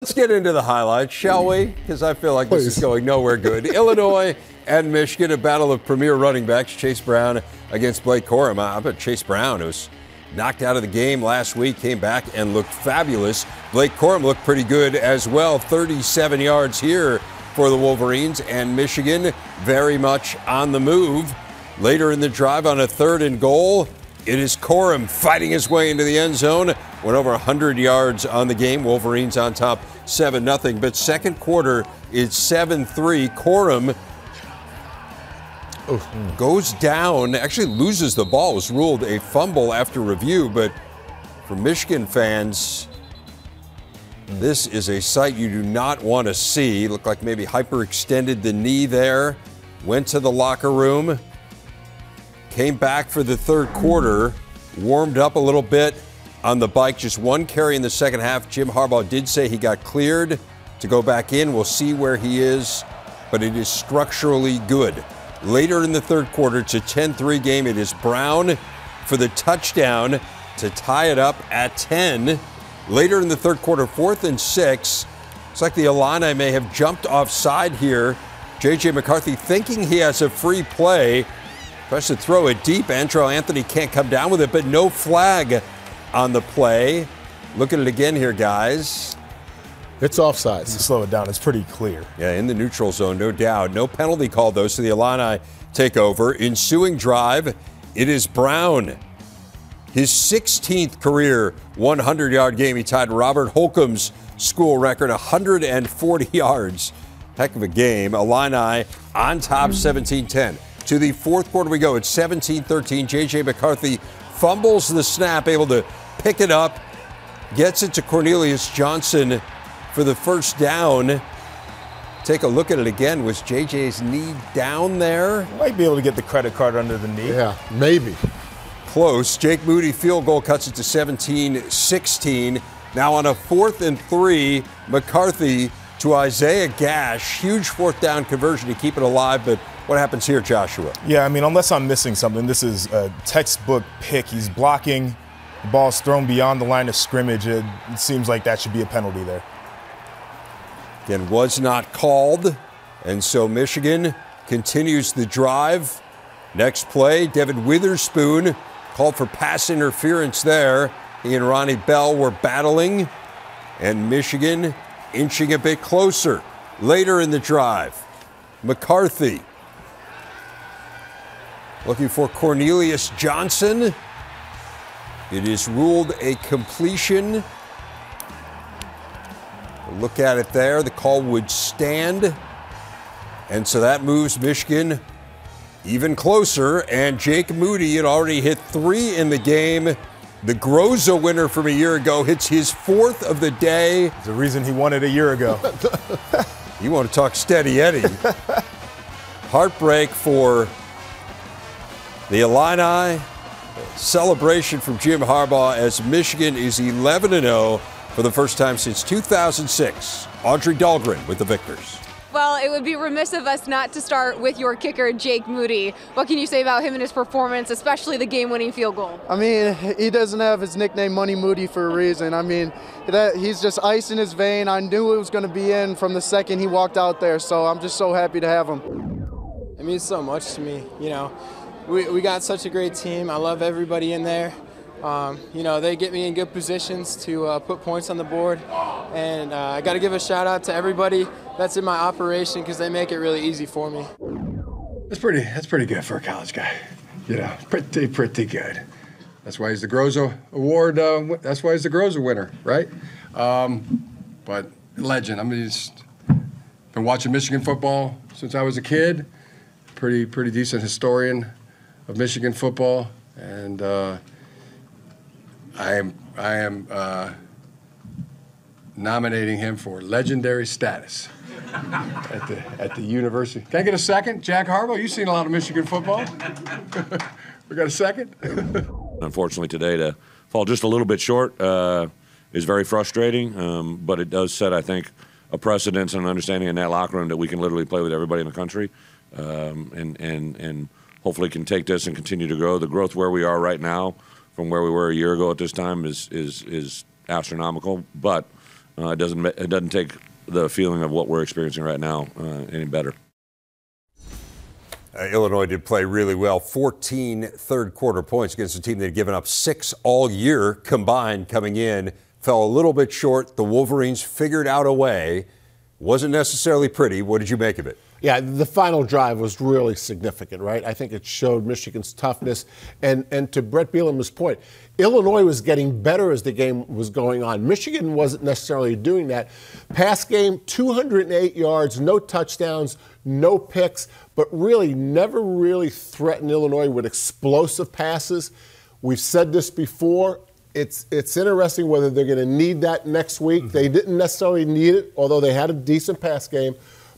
Let's get into the highlights, shall we? Because I feel like this is going nowhere good. Illinois and Michigan, a battle of premier running backs. Chase Brown against Blake Corum. I bet Chase Brown, who was knocked out of the game last week, came back and looked fabulous. Blake Corum looked pretty good as well. 37 yards here for the Wolverines, and Michigan very much on the move. Later in the drive on a 3rd and goal, it is Corum fighting his way into the end zone. Went over 100 yards on the game. Wolverines on top 7-0. But second quarter is 7-3. Corum goes down, actually loses the ball. It was ruled a fumble after review. But for Michigan fans, this is a sight you do not want to see. Looked like maybe hyperextended the knee there. Went to the locker room. Came back for the third quarter. Warmed up a little bit on the bike, just one carry in the second half. Jim Harbaugh did say he got cleared to go back in. We'll see where he is, but it is structurally good. Later in the third quarter, it's a 10-3 game. It is Brown for the touchdown to tie it up at 10. Later in the third quarter, 4th and 6. It's like the Illini may have jumped offside here. J.J. McCarthy thinking he has a free play. Tries to throw it deep. Andrew Anthony can't come down with it, but no flag on the play. Look at it again here, guys. It's offside. Slow it down. It's pretty clear. Yeah, in the neutral zone, no doubt. No penalty called, though, so the Illini take over. Ensuing drive, it is Brown. His 16th career 100-yard game. He tied Robert Holcomb's school record, 140 yards. Heck of a game. Illini on top 17-10. To the fourth quarter we go. It's 17-13. J.J. McCarthy fumbles the snap, able to pick it up, gets it to Cornelius Johnson for the first down. Take a look at it again. Was J.J.'s knee down there? Might be able to get the credit card under the knee. Yeah, maybe. Close. Jake Moody field goal cuts it to 17-16. Now on a 4th and 3, McCarthy to Isaiah Gash. Huge 4th down conversion to keep it alive, but what happens here, Joshua? Yeah, I mean, unless I'm missing something, this is a textbook pick. He's blocking. The ball's thrown beyond the line of scrimmage. It seems like that should be a penalty there. Again, was not called. And so Michigan continues the drive. Next play, Devin Witherspoon called for pass interference there. He and Ronnie Bell were battling. And Michigan inching a bit closer. Later in the drive, McCarthy looking for Cornelius Johnson. It is ruled a completion. Look at it there. The call would stand. And so that moves Michigan even closer. And Jake Moody had already hit 3 in the game. The Groza winner from a year ago hits his 4th of the day. There's a reason he won it a year ago. You want to talk steady Eddie. Heartbreak for the Illini. Celebration from Jim Harbaugh as Michigan is 11-0 for the first time since 2006. Audrey Dahlgren with the Victors. Well, it would be remiss of us not to start with your kicker, Jake Moody. What can you say about him and his performance, especially the game-winning field goal? I mean, he doesn't have his nickname Money Moody for a reason. I mean, he's just ice in his vein. I knew it was going to be in from the second he walked out there, so I'm just so happy to have him. It means so much to me, you know. We got such a great team. I love everybody in there. You know, they get me in good positions to put points on the board. And I got to give a shout out to everybody that's in my operation because they make it really easy for me. That's pretty good for a college guy. You know, pretty good. That's why he's the Groza Award. That's why he's the Groza winner, right? But legend. I mean, he's been watching Michigan football since I was a kid. Pretty decent historian of Michigan football, and I am nominating him for legendary status at the university. Can I get a second? Jack Harbaugh, you've seen a lot of Michigan football. We got a second? Unfortunately today to fall just a little bit short is very frustrating, but it does set, I think, a precedence and an understanding in that locker room that we can literally play with everybody in the country, and hopefully can take this and continue to grow. The growth where we are right now from where we were a year ago at this time is astronomical, but it doesn't take the feeling of what we're experiencing right now any better. Illinois did play really well. 14 third-quarter points against a team that had given up 6 all year combined coming in. Fell a little bit short. The Wolverines figured out a way. Wasn't necessarily pretty. What did you make of it? Yeah, the final drive was really significant, right? I think it showed Michigan's toughness. And to Brett Bielema's point, Illinois was getting better as the game was going on. Michigan wasn't necessarily doing that. Pass game, 208 yards, no touchdowns, no picks, but really never really threatened Illinois with explosive passes. We've said this before. It's interesting whether they're going to need that next week. Mm-hmm. They didn't necessarily need it, although they had a decent pass game.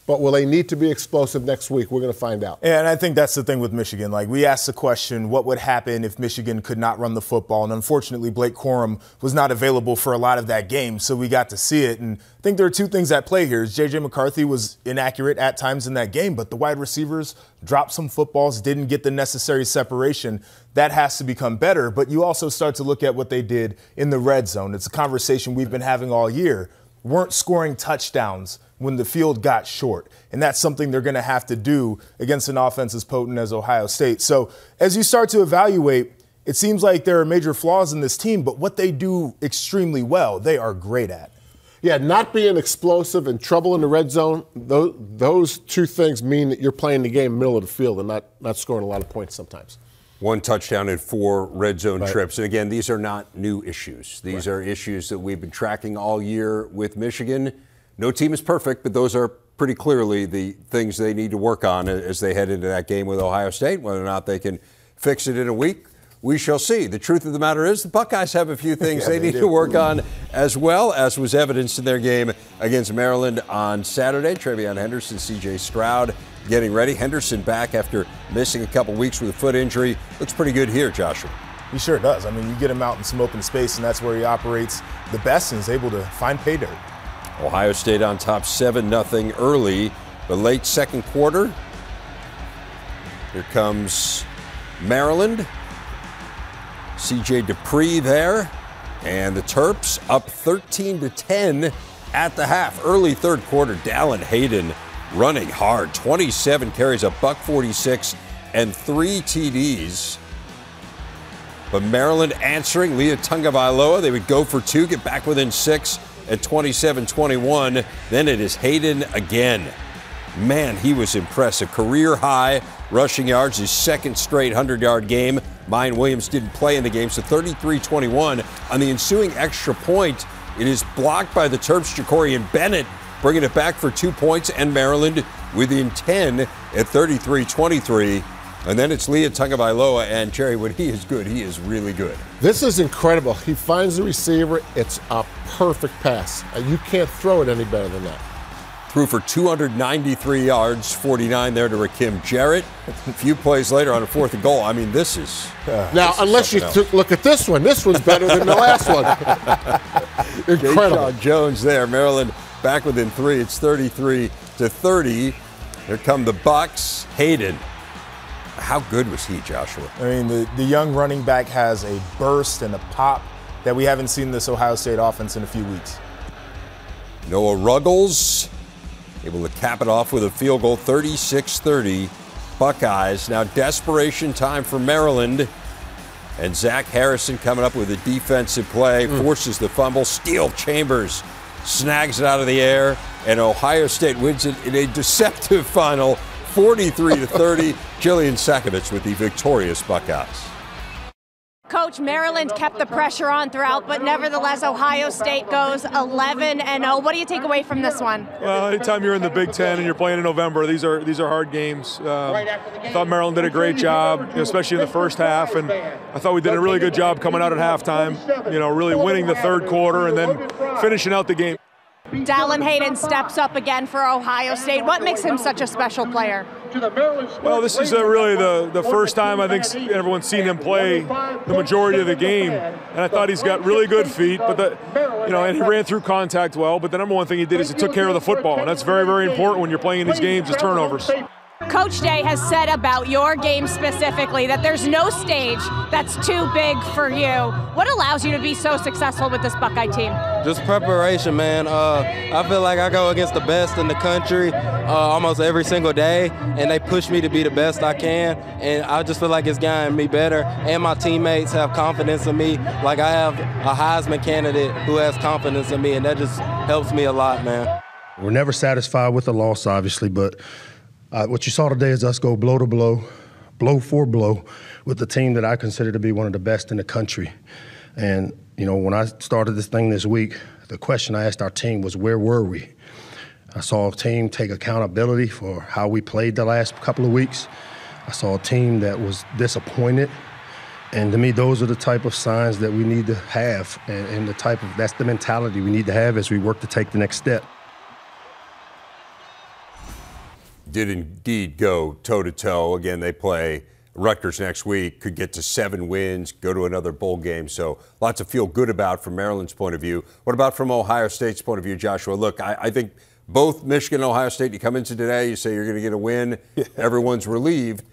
But will they need to be explosive next week? We're going to find out. And I think that's the thing with Michigan. Like, we asked the question, what would happen if Michigan could not run the football? And unfortunately, Blake Corum was not available for a lot of that game, so we got to see it. And I think there are two things at play here. J.J. McCarthy was inaccurate at times in that game, but the wide receivers dropped some footballs, didn't get the necessary separation. That has to become better. But you also start to look at what they did in the red zone. It's a conversation we've been having all year. Weren't scoring touchdowns when the field got short. And that's something they're going to have to do against an offense as potent as Ohio State. So as you start to evaluate, it seems like there are major flaws in this team, but what they do extremely well, they are great at. Yeah, not being explosive and trouble in the red zone, those two things mean that you're playing the game middle of the field and not scoring a lot of points sometimes. 1 touchdown in 4 red zone trips. And again, these are not new issues. These are issues that we've been tracking all year with Michigan. No team is perfect, but those are pretty clearly the things they need to work on as they head into that game with Ohio State. Whether or not they can fix it in a week, we shall see. The truth of the matter is the Buckeyes have a few things they need to work on as well, as was evidenced in their game against Maryland on Saturday. Travion Henderson, C.J. Stroud getting ready. Henderson back after missing a couple weeks with a foot injury. Looks pretty good here, Joshua. He sure does. I mean, you get him out in some open space, and that's where he operates the best and is able to find pay dirt. Ohio State on top 7-0 early, but late second quarter. Here comes Maryland. C.J. Dupree there, and the Terps up 13-10 at the half. Early third quarter, Dallin Hayden running hard. 27 carries, $146, and 3 TDs. But Maryland answering. Leah Tungavailoa, they would go for 2, get back within 6 at 27-21. Then it is Hayden again. Man, he was impressive. Career high rushing yards, his second straight 100-yard game. Mayan Williams didn't play in the game, so 33-21. On the ensuing extra point, it is blocked by the Terps. Jacorian Bennett bringing it back for 2 points, and Maryland within 10 at 33-23. And then it's Leah Tungavailoa, and Jerry, when he is good, he is really good. This is incredible. He finds the receiver. It's a perfect pass. You can't throw it any better than that. Threw for 293 yards, 49 there to Rakim Jarrett. A few plays later on a 4th and goal. I mean, this is now, unless you look at this one. This one's better than the last one. Incredible. Deshaun Jones there. Maryland back within 3. It's 33-30. Here come the Bucks. Hayden. How good was he, Joshua? I mean, the young running back has a burst and a pop that we haven't seen in this Ohio State offense in a few weeks. Noah Ruggles able to cap it off with a field goal, 36-30. Buckeyes. Now desperation time for Maryland. And Zach Harrison coming up with a defensive play, forces the fumble. Steele Chambers snags it out of the air, and Ohio State wins it in a deceptive final, 43-30. Jillian Sakovich with the victorious Buckeyes. Coach, Maryland kept the pressure on throughout, but nevertheless, Ohio State goes 11-0. What do you take away from this one? Well, anytime you're in the Big Ten and you're playing in November, these are hard games. I thought Maryland did a great job, especially in the first half, and I thought we did a really good job coming out at halftime, really winning the third quarter and then finishing out the game. Dallin Hayden steps up again for Ohio State. What makes him such a special player? Well, this is really the first time I think everyone's seen him play the majority of the game, and I thought he's got really good feet. But and he ran through contact well. But the number one thing he did is he took care of the football, and that's very, very important when you're playing in these games is turnovers. Coach Day has said about your game specifically that there's no stage that's too big for you. What allows you to be so successful with this Buckeye team? Just preparation, man. I feel like I go against the best in the country almost every single day, and they push me to be the best I can, and I just feel like it's gotten me better, and my teammates have confidence in me. Like I have a Heisman candidate who has confidence in me, and that just helps me a lot, man. We're never satisfied with the loss, obviously, but what you saw today is us go blow to blow, blow for blow, with the team that I consider to be one of the best in the country. And, you know, when I started this thing this week, the question I asked our team was, where were we? I saw a team take accountability for how we played the last couple of weeks. I saw a team that was disappointed. And to me, those are the type of signs that we need to have, and that's the mentality we need to have as we work to take the next step. Did indeed go toe-to-toe. Again, they play Rutgers next week, could get to 7 wins, go to another bowl game. So lots to feel good about from Maryland's point of view. What about from Ohio State's point of view, Joshua? Look, I think both Michigan and Ohio State, you come into today, you say you're going to get a win, everyone's relieved.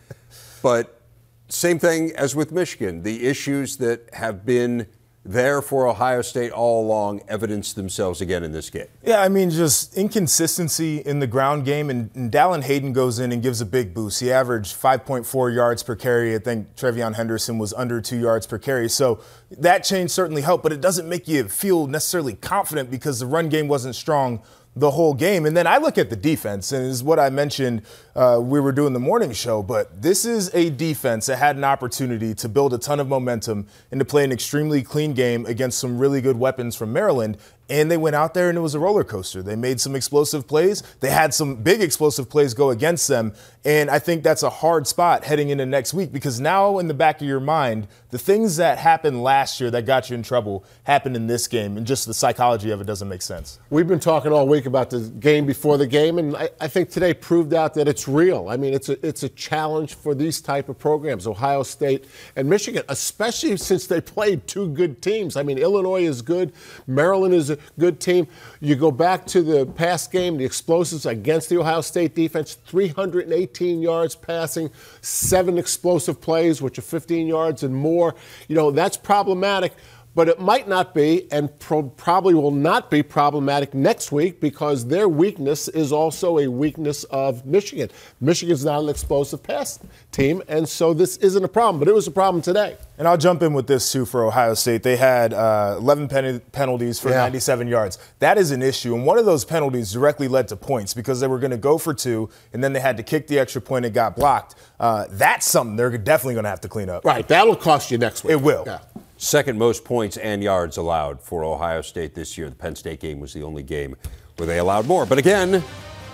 But same thing as with Michigan. The issues that have been there for Ohio State all along evidence themselves again in this game. Yeah, I mean, just inconsistency in the ground game, and Dallin Hayden goes in and gives a big boost. He averaged 5.4 yards per carry. I think Trevion Henderson was under 2 yards per carry. So that change certainly helped, but it doesn't make you feel necessarily confident because the run game wasn't strong the whole game. And then I look at the defense, and is what I mentioned we were doing the morning show, but this is a defense that had an opportunity to build a ton of momentum and to play an extremely clean game against some really good weapons from Maryland. And they went out there and it was a roller coaster. They made some explosive plays. They had some big explosive plays go against them. And I think that's a hard spot heading into next week, because now in the back of your mind, the things that happened last year that got you in trouble happened in this game, and just the psychology of it doesn't make sense. We've been talking all week about the game before the game, and I think today proved out that it's real. I mean, it's a challenge for these type of programs, Ohio State and Michigan, especially since they played 2 good teams. I mean, Illinois is good. Maryland is a good team. You go back to the past game, the explosives against the Ohio State defense, 318 yards passing, 7 explosive plays, which are 15 yards and more. You know, that's problematic. But it might not be, and probably will not be problematic next week, because their weakness is also a weakness of Michigan. Michigan's not an explosive pass team, and so this isn't a problem. But it was a problem today. And I'll jump in with this, too, for Ohio State. They had 11 penalties for 97 yards. That is an issue, and one of those penalties directly led to points, because they were going to go for 2, and then they had to kick the extra point and got blocked. That's something they're definitely going to have to clean up. Right, that'll cost you next week. It will. Yeah. Second most points and yards allowed for Ohio State this year. The Penn State game was the only game where they allowed more. But again,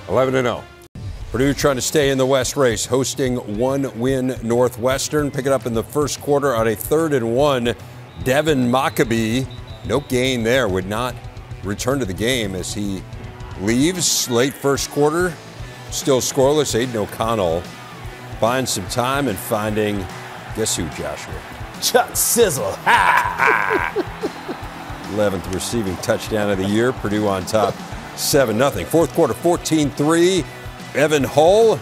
11-0. Purdue trying to stay in the West race, hosting 1-win Northwestern. Pick it up in the first quarter on a 3rd and 1. Devin Maccabee, no gain there, would not return to the game as he leaves late first quarter. Still scoreless. Aiden O'Connell finds some time and finding, guess who, Joshua? Chuck Sizzle. 11th receiving touchdown of the year. Purdue on top 7-0. Fourth quarter, 14-3. Evan Hull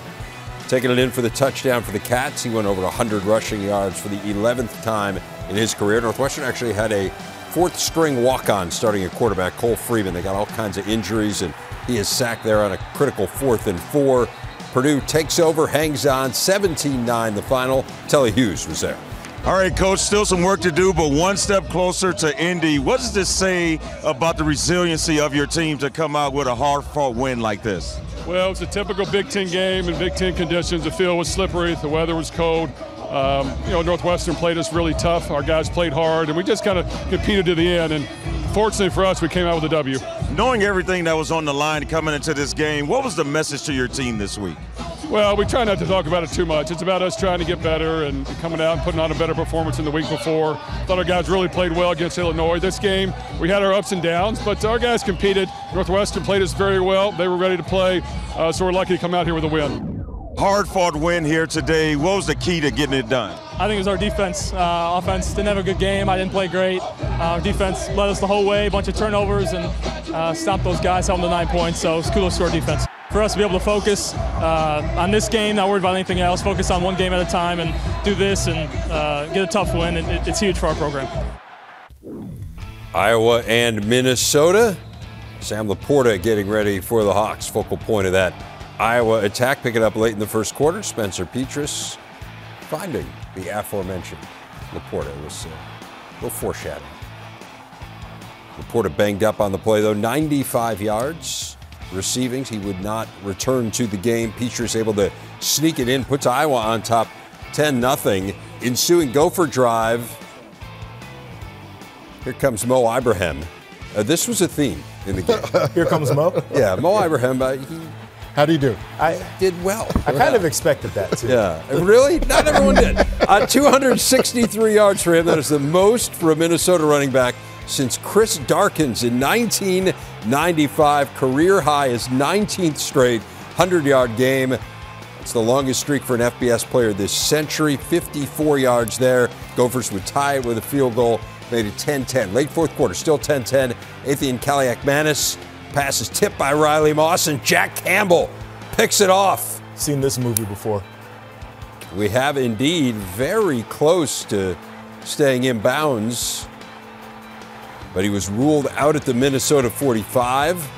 taking it in for the touchdown for the Cats. He went over 100 rushing yards for the 11th time in his career. Northwestern actually had a 4th-string walk-on starting at quarterback, Cole Freeman. They got all kinds of injuries, and he is sacked there on a critical 4th and 4. Purdue takes over, hangs on, 17-9 the final. Telly Hughes was there. All right, Coach, still some work to do, but one step closer to Indy. What does this say about the resiliency of your team to come out with a hard-fought win like this? Well, it's a typical Big Ten game in Big Ten conditions. The field was slippery. The weather was cold. Northwestern played us really tough. Our guys played hard, and we just kind of competed to the end. And fortunately for us, we came out with a W. Knowing everything that was on the line coming into this game, what was the message to your team this week? Well, we try not to talk about it too much. It's about us trying to get better and coming out and putting on a better performance than the week before. Thought our guys really played well against Illinois. This game, we had our ups and downs, but our guys competed. Northwestern played us very well. They were ready to play, so we're lucky to come out here with a win. Hard-fought win here today. What was the key to getting it done? I think it was our defense. Offense didn't have a good game. I didn't play great. Our defense led us the whole way, a bunch of turnovers, and stopped those guys, held them to 9 points. So it's kudos to our defense. for us to be able to focus on this game, not worried about anything else, focus on one game at a time and do this and get a tough win. And it's huge for our program. Iowa and Minnesota. Sam Laporta getting ready for the Hawks. Focal point of that Iowa attack. Pick it up late in the first quarter. Spencer Petras finding the aforementioned Laporta. It was a little foreshadowing. Laporta banged up on the play, though. 95 yards receiving. He would not return to the game. Petras able to sneak it in, puts Iowa on top 10-0. Ensuing Gopher drive. Here comes Mo Ibrahim. This was a theme in the game. Here comes Mo? Yeah, Mo Ibrahim. How'd he do? I did well. I kind of expected that, too. Yeah. Really? Not everyone did. 263 yards for him. That is the most for a Minnesota running back since Chris Darkins in 1995. Career high is 19th straight 100-yard game. It's the longest streak for an FBS player this century. 54 yards there. Gophers would tie it with a field goal. Made it 10-10. Late fourth quarter, still 10-10. Athian Kaliak-Manis pass is tipped by Riley Moss, and Jack Campbell picks it off. Seen this movie before. We have indeed, very close to staying in bounds, but he was ruled out at the Minnesota 45.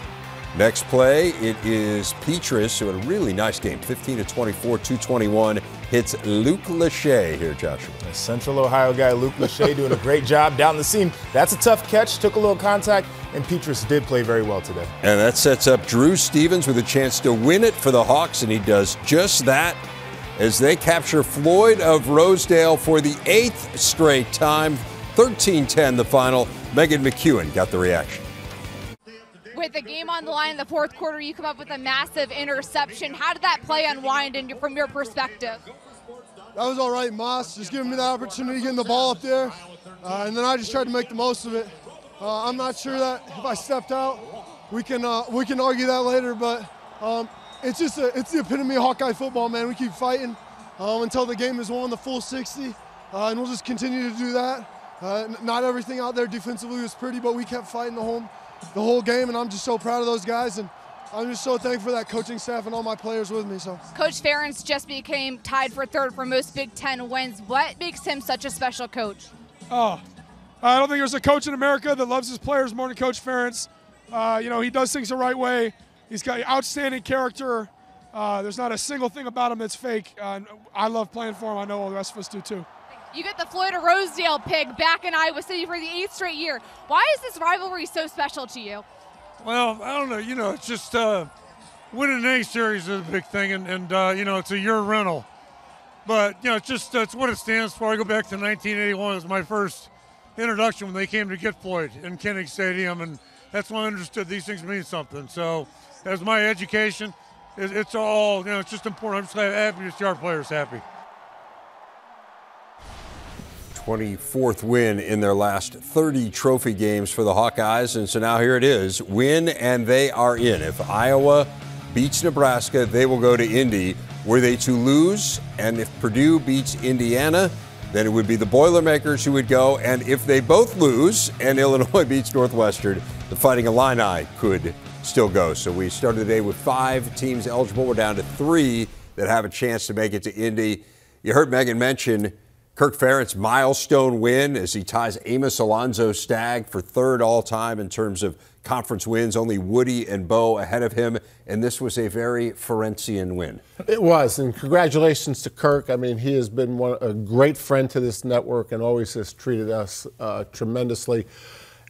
Next play, it is Petras, who had a really nice game, 15-24, 221. Hits Luke Lachey here, Joshua. A Central Ohio guy, Luke Lachey, doing a great job down the seam. That's a tough catch, took a little contact, and Petras did play very well today. And that sets up Drew Stevens with a chance to win it for the Hawks, and he does just that as they capture Floyd of Rosedale for the 8th straight time. 13-10 the final. Megan McEwen got the reaction. With the game on the line in the fourth quarter, you come up with a massive interception. How did that play unwind from your perspective? That was all right, Moss. Just giving me the opportunity to get the ball up there. And then I just tried to make the most of it. I'm not sure that if I stepped out, we can argue that later, but it's the epitome of Hawkeye football, man. We keep fighting until the game is won, the full 60, and we'll just continue to do that. Not everything out there defensively was pretty, but we kept fighting the whole game, and I'm just so proud of those guys, and I'm just so thankful for that coaching staff and all my players with me. So, Coach Ferentz just became tied for third for most Big Ten wins. What makes him such a special coach? Oh, I don't think there's a coach in America that loves his players more than Coach Ferentz. He does things the right way. He's got outstanding character. There's not a single thing about him that's fake. I love playing for him. I know all the rest of us do too. You get the Floyd of Rosedale pick back in Iowa City for the 8th straight year. Why is this rivalry so special to you? Well, I don't know. It's just winning an A series is a big thing, and it's a year rental. But, it's what it stands for. I go back to 1981. It was my first introduction when they came to get Floyd in Kinnick Stadium, and that's when I understood these things mean something. So, as my education, it's all, it's just important. I'm just happy to see our players happy. 24th win in their last 30 trophy games for the Hawkeyes, and so now here it is. Win, and they are in. If Iowa beats Nebraska, they will go to Indy. Were they to lose, and if Purdue beats Indiana, then it would be the Boilermakers who would go, and if they both lose and Illinois beats Northwestern, the Fighting Illini could still go. So we started the day with 5 teams eligible. We're down to 3 that have a chance to make it to Indy. You heard Megan mention Kirk Ferentz's milestone win as he ties Amos Alonzo-Stagg for 3rd all-time in terms of conference wins. Only Woody and Bo ahead of him, and this was a very Ferentzian win. It was, and congratulations to Kirk. I mean, he has been a great friend to this network and always has treated us tremendously.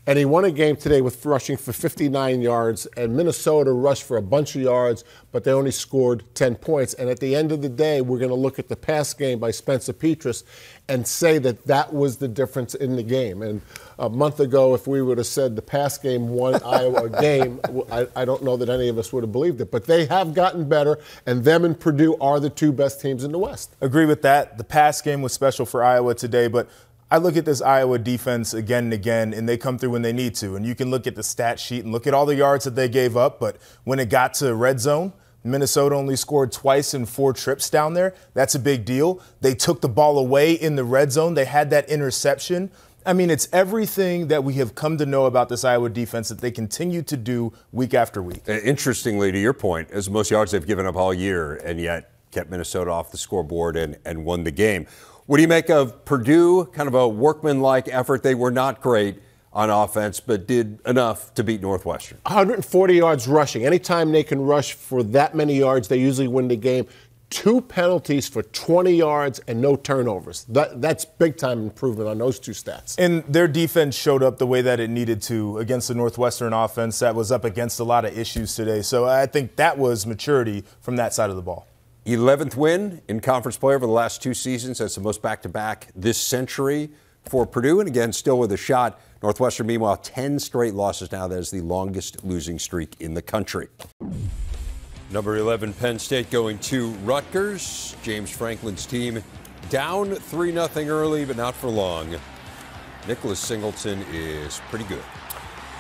And he won a game today with rushing for 59 yards, and Minnesota rushed for a bunch of yards, but they only scored 10 points. And at the end of the day, we're going to look at the pass game by Spencer Petras and say that that was the difference in the game. And a month ago, if we would have said the pass game won Iowa a game, I don't know that any of us would have believed it. But they have gotten better, and them and Purdue are the 2 best teams in the West. Agree with that. The pass game was special for Iowa today, but I look at this Iowa defense again and again, and they come through when they need to. And you can look at the stat sheet and look at all the yards that they gave up. But when it got to red zone, Minnesota only scored twice in 4 trips down there. That's a big deal. They took the ball away in the red zone. They had that interception. I mean, it's everything that we have come to know about this Iowa defense that they continue to do week after week. Interestingly, to your point, as most yards they've given up all year, and yet kept Minnesota off the scoreboard and won the game. What do you make of Purdue? Kind of a workmanlike effort. They were not great on offense, but did enough to beat Northwestern. 140 yards rushing. Anytime they can rush for that many yards, they usually win the game. 2 penalties for 20 yards and no turnovers. That's big-time improvement on those 2 stats. And their defense showed up the way that it needed to against the Northwestern offense that was up against a lot of issues today. So I think that was maturity from that side of the ball. 11th win in conference play over the last 2 seasons. That's the most back-to-back this century for Purdue. And again, still with a shot. Northwestern, meanwhile, 10 straight losses now. That is the longest losing streak in the country. Number 11, Penn State going to Rutgers. James Franklin's team down 3-0 early, but not for long. Nicholas Singleton is pretty good.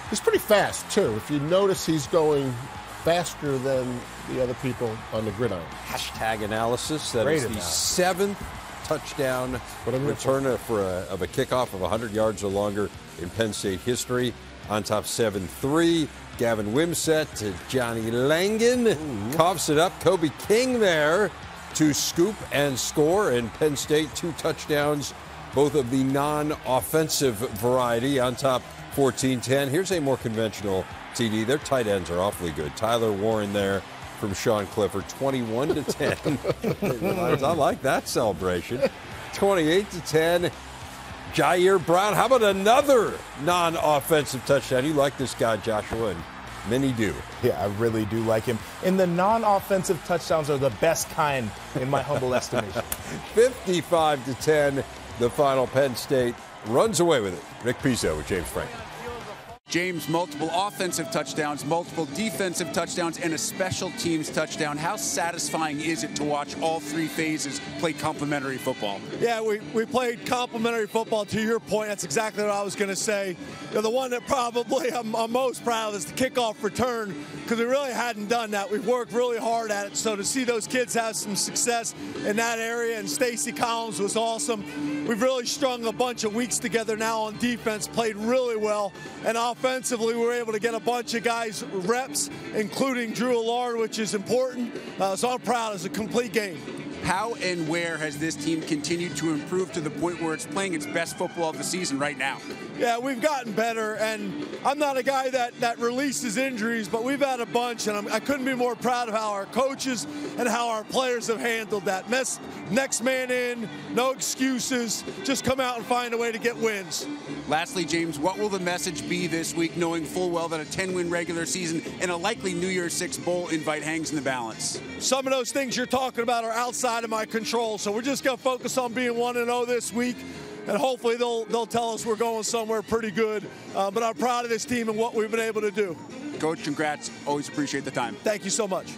He's pretty fast, too. If you notice, he's going faster than the other people on the gridiron. Hashtag analysis. That is the 7th touchdown return of a kickoff of 100 yards or longer in Penn State history. On top 7-3. Gavin Wimsett to Johnny Langan. Coughs it up. Kobe King there to scoop and score. And Penn State 2 touchdowns, both of the non-offensive variety. On top 14-10. Here's a more conventional TD. Their tight ends are awfully good. Tyler Warren there from Sean Clifford. 21-10. I like that celebration. 28-10. Jair Brown, how about another non-offensive touchdown? You like this guy, Joshua, and many do. Yeah, I really do like him. And the non-offensive touchdowns are the best kind, in my humble estimation. 55-10, the final. Penn State runs away with it. Rick Pizzo with James Franklin. James, multiple offensive touchdowns, multiple defensive touchdowns, and a special teams touchdown. How satisfying is it to watch all 3 phases play complementary football? Yeah, we played complementary football. To your point, that's exactly what I was going to say. The one that probably I'm most proud of is the kickoff return, because we really hadn't done that. We've worked really hard at it. So to see those kids have some success in that area, and Stacy Collins was awesome. We've really strung a bunch of weeks together now on defense, played really well, and offensively, we were able to get a bunch of guys reps, including Drew Allard, which is important. So I'm proud. It's a complete game. How and where has this team continued to improve to the point where it's playing its best football of the season right now? Yeah, we've gotten better, and I'm not a guy that releases injuries, but we've had a bunch, and I couldn't be more proud of how our coaches and how our players have handled that. Next man in, no excuses, just come out and find a way to get wins. Lastly, James, what will the message be this week, knowing full well that a 10-win regular season and a likely New Year's Six bowl invite hangs in the balance? Some of those things you're talking about are outside of my control, so we're just going to focus on being 1-0 this week, and hopefully they'll tell us we're going somewhere pretty good. But I'm proud of this team and what we've been able to do. Coach, congrats. Always appreciate the time. Thank you so much.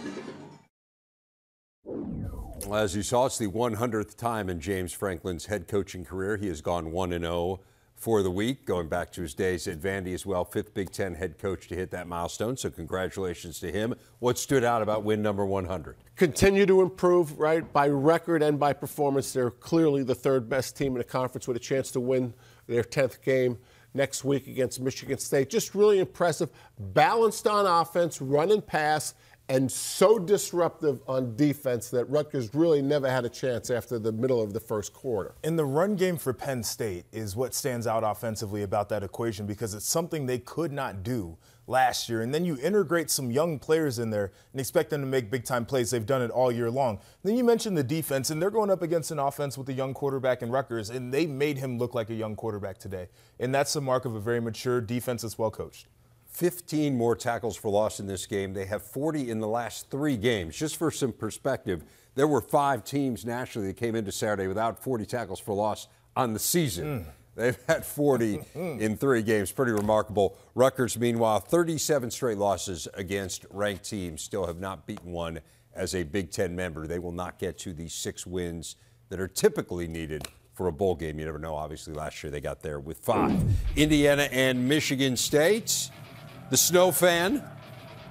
As you saw, it's the 100th time in James Franklin's head coaching career. He has gone 1-0 for the week, going back to his days at Vandy as well. 5th Big Ten head coach to hit that milestone, so congratulations to him. What stood out about win number 100? Continue to improve, right, by record and by performance. They're clearly the 3rd best team in the conference with a chance to win their 10th game next week against Michigan State. Just really impressive. Balanced on offense, run and pass, and so disruptive on defense that Rutgers really never had a chance after the middle of the first quarter. And the run game for Penn State is what stands out offensively about that equation, because it's something they could not do last year. And then you integrate some young players in there and expect them to make big-time plays. They've done it all year long. Then you mentioned the defense, and they're going up against an offense with a young quarterback in Rutgers, and they made him look like a young quarterback today. And that's the mark of a very mature defense that's well coached. 15 more tackles for loss in this game. They have 40 in the last 3 games. Just for some perspective, there were 5 teams nationally that came into Saturday without 40 tackles for loss on the season. They've had 40 in 3 games. Pretty remarkable. Rutgers, meanwhile, 37 straight losses against ranked teams. Still have not beaten one as a Big Ten member. They will not get to the 6 wins that are typically needed for a bowl game. You never know. Obviously, last year they got there with 5. Indiana and Michigan State. The Snow fan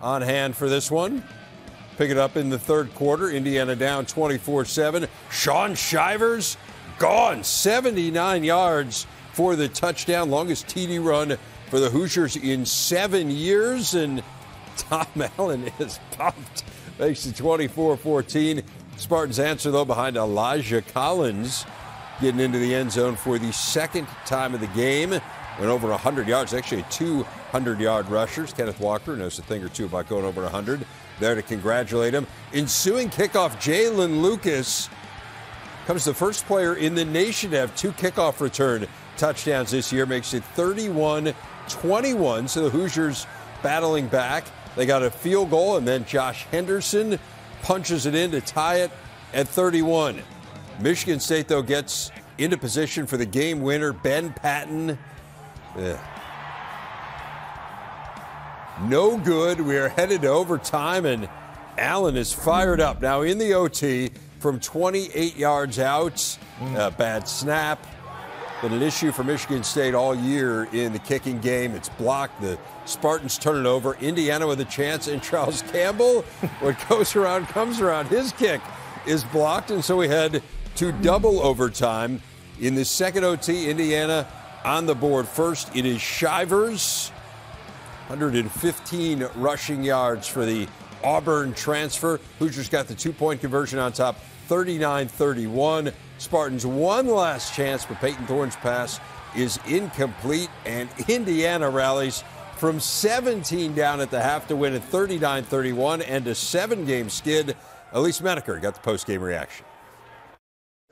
on hand for this one. Pick it up in the 3rd quarter. Indiana down 24-7. Sean Shivers gone. 79 yards for the touchdown. Longest TD run for the Hoosiers in 7 years. And Tom Allen is pumped. Makes it 24-14. Spartans answer, though, behind Elijah Collins, getting into the end zone for the second time of the game. Went over 100 yards, actually 200-yard rushers. Kenneth Walker knows a thing or two about going over 100. There to congratulate him. Ensuing kickoff, Jalen Lucas comes the first player in the nation to have 2 kickoff return touchdowns this year. Makes it 31-21. So the Hoosiers battling back. They got a field goal, and then Josh Henderson punches it in to tie it at 31. Michigan State, though, gets into position for the game winner, Ben Patton. No good. We are headed to overtime, and Allen is fired up. Now in the OT from 28 yards out. Bad snap. Been an issue for Michigan State all year in the kicking game. It's blocked. The Spartans turn it over. Indiana with a chance, and Charles Campbell, what goes around comes around. His kick is blocked, and so we head to double overtime. In the second OT, Indiana on the board first. It is Shivers. 115 rushing yards for the Auburn transfer. Hoosiers got the 2-point conversion on top, 39-31. Spartans one last chance, but Peyton Thorne's pass is incomplete, and Indiana rallies from 17 down at the half to win at 39-31 and a 7-game skid. Elise Menaker got the post-game reaction.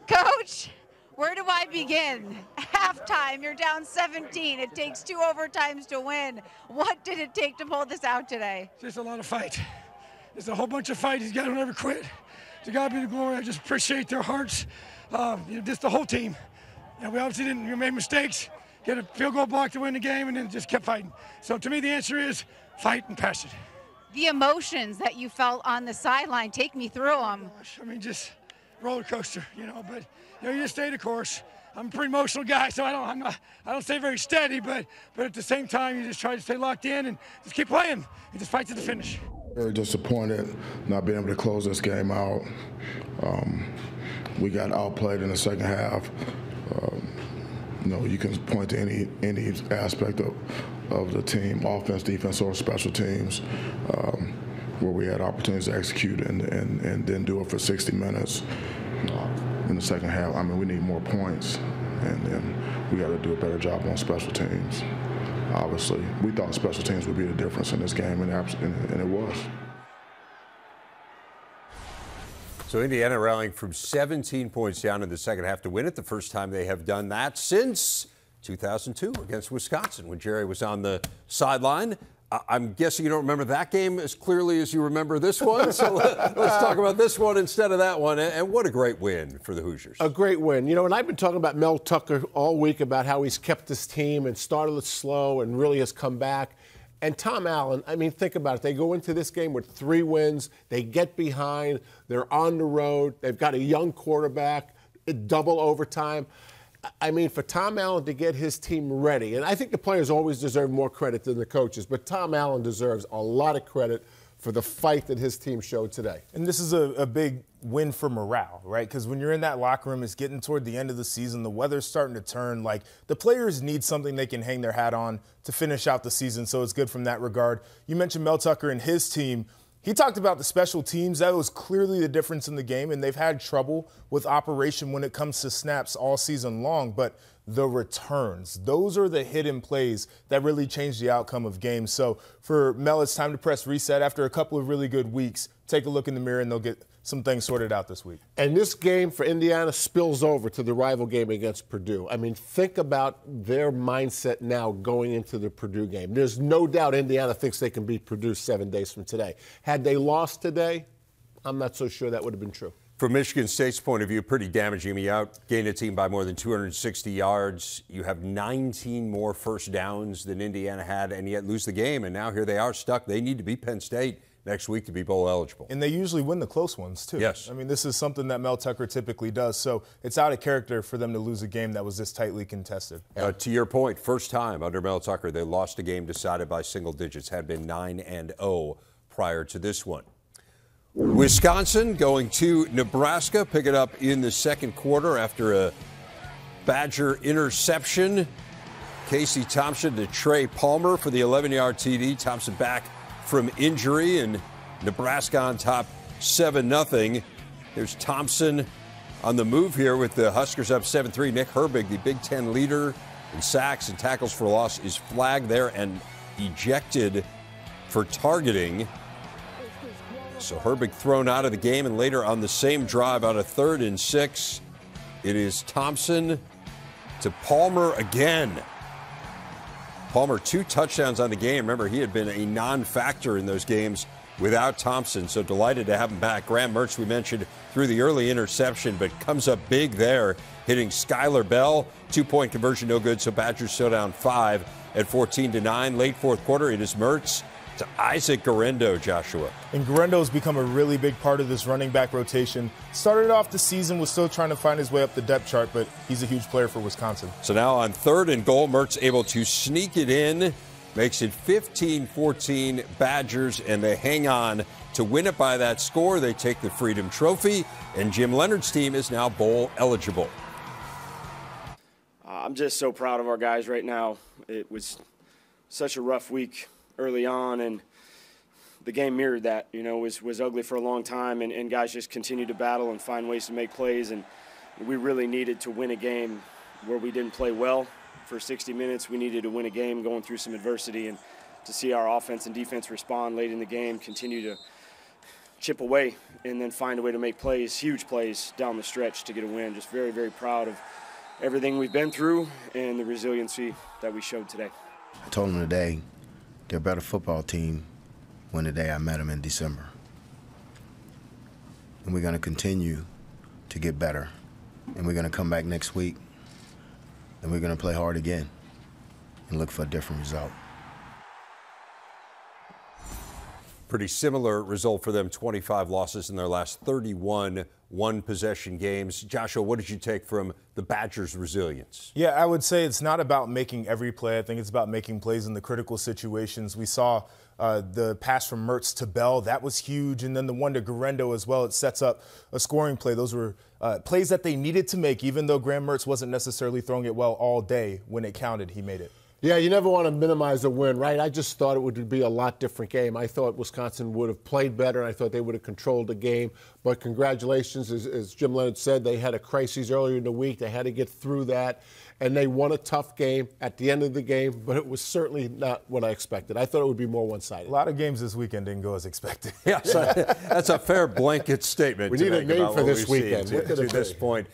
Coach, where do I begin? Halftime, you're down 17. It takes 2 overtimes to win. What did it take to pull this out today? Just a lot of fight. There's a whole bunch of fight. These guys don't ever quit. To God be the glory. I just appreciate their hearts. Just the whole team. And we obviously didn't. We made mistakes. Get a field goal block to win the game, and then just kept fighting. So to me, the answer is fight and passion. The emotions that you felt on the sideline, take me through them. I mean, just roller coaster, but you just stay the course. I'm a pretty emotional guy, so I don't stay very steady, but at the same time, you just try to stay locked in and just keep playing and just fight to the finish. Very disappointed not being able to close this game out. We got outplayed in the second half. You can point to any aspect of the team, offense, defense, or special teams, where we had opportunities to execute and then do it for 60 minutes in the second half. I mean, we need more points, and then we got to do a better job on special teams. Obviously, we thought special teams would be the difference in this game, and it was. So Indiana rallying from 17 points down in the second half to win it. The first time they have done that since 2002 against Wisconsin when Jerry was on the sideline. I'm guessing you don't remember that game as clearly as you remember this one. So let's talk about this one instead of that one. And what a great win for the Hoosiers. A great win. And I've been talking about Mel Tucker all week about how he's kept this team and started it slow and really has come back. And Tom Allen, I mean, think about it. They go into this game with 3 wins. They get behind. They're on the road. They've got a young quarterback, double overtime. I mean, for Tom Allen to get his team ready, and I think the players always deserve more credit than the coaches, but Tom Allen deserves a lot of credit for the fight that his team showed today. And this is a big win for morale, right? Because when you're in that locker room, it's getting toward the end of the season, the weather's starting to turn. Like, the players need something they can hang their hat on to finish out the season, so it's good from that regard. You mentioned Mel Tucker and his team. He talked about the special teams. That was clearly the difference in the game, and they've had trouble with operation when it comes to snaps all season long. But the returns, those are the hidden plays that really change the outcome of games. So for Mel, it's time to press reset after a couple of really good weeks. Take a look in the mirror, and they'll get some things sorted out this week. And this game for Indiana spills over to the rival game against Purdue. I mean, think about their mindset now going into the Purdue game. There's no doubt Indiana thinks they can beat Purdue 7 days from today. Had they lost today, I'm not so sure that would have been true. From Michigan State's point of view, pretty damaging. I mean, you outgained a team by more than 260 yards. You have 19 more first downs than Indiana had, and yet lose the game. And now here they are stuck. They need to beat Penn State next week to be bowl eligible. And they usually win the close ones, too. Yes. I mean, this is something that Mel Tucker typically does. So it's out of character for them to lose a game that was this tightly contested. To your point, first time under Mel Tucker, they lost a game decided by single digits. Had been 9-0 prior to this one. Wisconsin going to Nebraska, pick it up in the second quarter after a Badger interception. Casey Thompson to Trey Palmer for the 11-yard TD. Thompson back from injury, and Nebraska on top 7-0. There's Thompson on the move here with the Huskers up 7-3. Nick Herbig, the Big Ten leader in sacks and tackles for loss, is flagged there and ejected for targeting. So Herbig thrown out of the game, and later on the same drive on a 3rd and 6, it is Thompson to Palmer again. Palmer 2 touchdowns on the game. Remember, he had been a non-factor in those games without Thompson, so delighted to have him back. Graham Mertz, we mentioned, threw the early interception, but comes up big there, hitting Skylar Bell. 2-point conversion, no good, so Badgers still down 5 at 14-9. Late fourth quarter, it is Mertz to Isaac Guerendo, Joshua. And Guerendo's become a really big part of this running back rotation. Started off the season, was still trying to find his way up the depth chart, but he's a huge player for Wisconsin. So now on 3rd and goal, Mertz able to sneak it in, makes it 15-14 Badgers, and they hang on to win it by that score. They take the Freedom Trophy, and Jim Leonard's team is now bowl eligible. I'm just so proud of our guys right now. It was such a rough week early on, and the game mirrored that. You know, was ugly for a long time, and guys just continued to battle and find ways to make plays, and we really needed to win a game where we didn't play well for 60 minutes. We needed to win a game going through some adversity, and to see our offense and defense respond late in the game, continue to chip away, and then find a way to make plays, huge plays down the stretch to get a win. Just very, very proud of everything we've been through and the resiliency that we showed today. I told them today they're a better football team when the day I met them in December. And we're going to continue to get better. And we're going to come back next week, and we're going to play hard again and look for a different result. Pretty similar result for them, 25 losses in their last 31 one-possession games. Joshua, what did you take from the Badgers' resilience? Yeah, I would say it's not about making every play. I think it's about making plays in the critical situations. We saw the pass from Mertz to Bell. That was huge. And then the one to Guerendo as well. It sets up a scoring play. Those were plays that they needed to make, even though Graham Mertz wasn't necessarily throwing it well all day. When it counted, he made it. Yeah, you never want to minimize a win, right? I just thought it would be a lot different game. I thought Wisconsin would have played better, and I thought they would have controlled the game. But congratulations, as Jim Leonard said, they had a crisis earlier in the week. They had to get through that, and they won a tough game at the end of the game, but it was certainly not what I expected. I thought it would be more one-sided. A lot of games this weekend didn't go as expected. Yeah, so that's a fair blanket statement. We need a name for this weekend. To this point.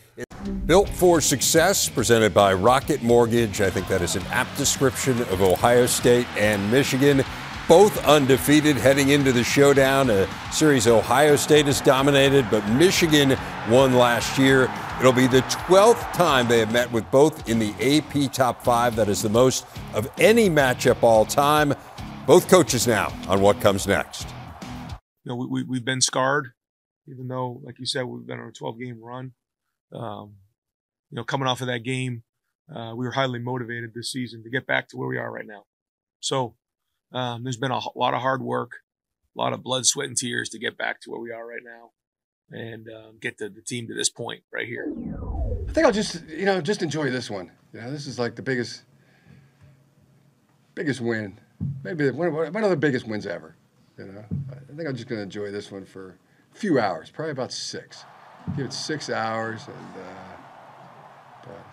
Built for Success, presented by Rocket Mortgage. I think that is an apt description of Ohio State and Michigan. Both undefeated heading into the showdown, a series Ohio State has dominated, but Michigan won last year. It'll be the 12th time they have met with both in the AP Top 5. That is the most of any matchup all time. Both coaches now on what comes next. You know, we've been scarred, even though, like you said, we've been on a 12-game run. You know, coming off of that game, we were highly motivated this season to get back to where we are right now. So there's been a lot of hard work, a lot of blood, sweat, and tears to get back to where we are right now and get the team to this point right here. I think I'll just enjoy this one. You know, this is like the biggest win, maybe one of the biggest wins ever. You know, I think I'm just going to enjoy this one for a few hours, probably about 6. Give it 6 hours, and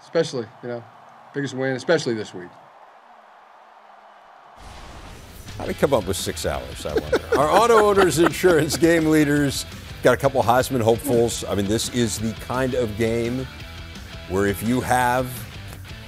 especially, you know, biggest win, especially this week. How did they come up with 6 hours, I wonder? Our auto owners insurance game leaders got a couple Heisman hopefuls. I mean, this is the kind of game where if you have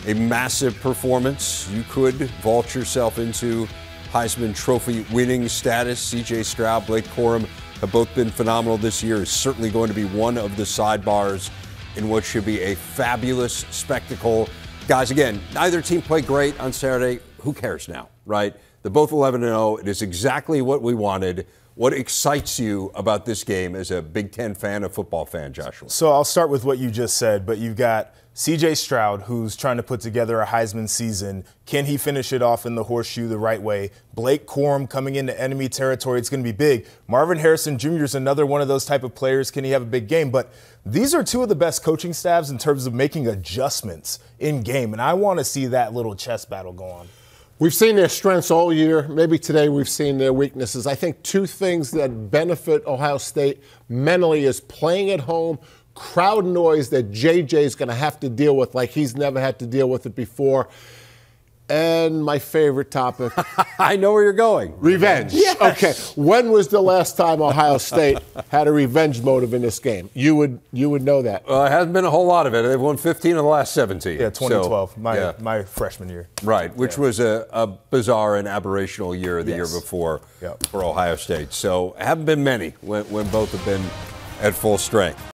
a massive performance, you could vault yourself into Heisman Trophy winning status. C.J. Stroud, Blake Corum have both been phenomenal this year. Is certainly going to be one of the sidebars in what should be a fabulous spectacle. Guys, again, neither team played great on Saturday. Who cares now, right? They're both 11-0. It is exactly what we wanted. What excites you about this game as a Big Ten fan, a football fan, Joshua? So I'll start with what you just said, but you've got C.J. Stroud, who's trying to put together a Heisman season, can he finish it off in the horseshoe the right way? Blake Corum coming into enemy territory, it's going to be big. Marvin Harrison Jr. is another one of those type of players. Can he have a big game? But these are two of the best coaching staffs in terms of making adjustments in game, and I want to see that little chess battle go on. We've seen their strengths all year. Maybe today we've seen their weaknesses. I think two things that benefit Ohio State mentally is playing at home, crowd noise that JJ is going to have to deal with like he's never had to deal with it before. And my favorite topic. I know where you're going. Revenge. Yes. Okay. When was the last time Ohio State had a revenge motive in this game? You would know that. It hasn't been a whole lot of it. They've won 15 of the last 17. Yeah, 2012, So, my freshman year. Right, which was a bizarre and aberrational year the year before for Ohio State. So haven't been many when both have been at full strength.